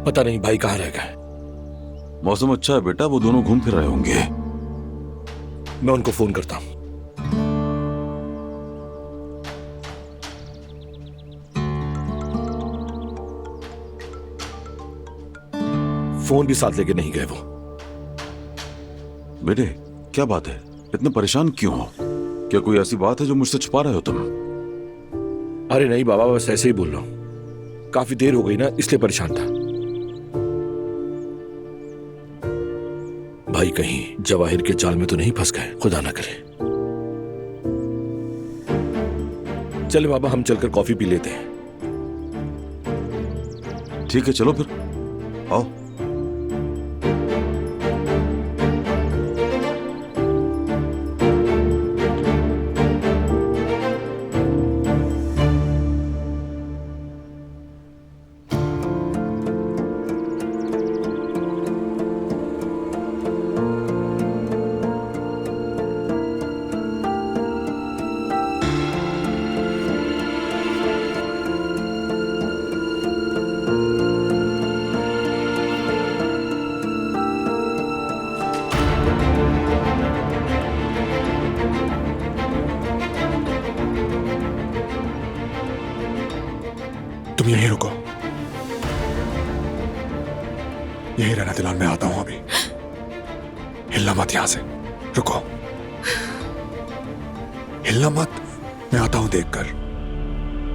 पता नहीं भाई कहाँ रह गए। मौसम अच्छा है बेटा, वो दोनों घूम फिर रहे होंगे। मैं उनको फोन करता हूं। फोन भी साथ लेके नहीं गए वो। बेटे क्या बात है, इतने परेशान क्यों हो? क्या कोई ऐसी बात है जो मुझसे छुपा रहे हो तुम? अरे नहीं बाबा, बस ऐसे ही बोल रहा हूं। काफी देर हो गई ना, इसलिए परेशान था। भाई कहीं जवाहिर के जाल में तो नहीं फंस गए, खुदा ना करे। चले बाबा, हम चलकर कॉफी पी लेते हैं। ठीक है चलो फिर, आओ। तुम यहीं रुको, यहीं रहना दिलाल, मैं आता हूं अभी। हिलना मत यहां से, रुको, हिलना मत, मैं आता हूं देखकर।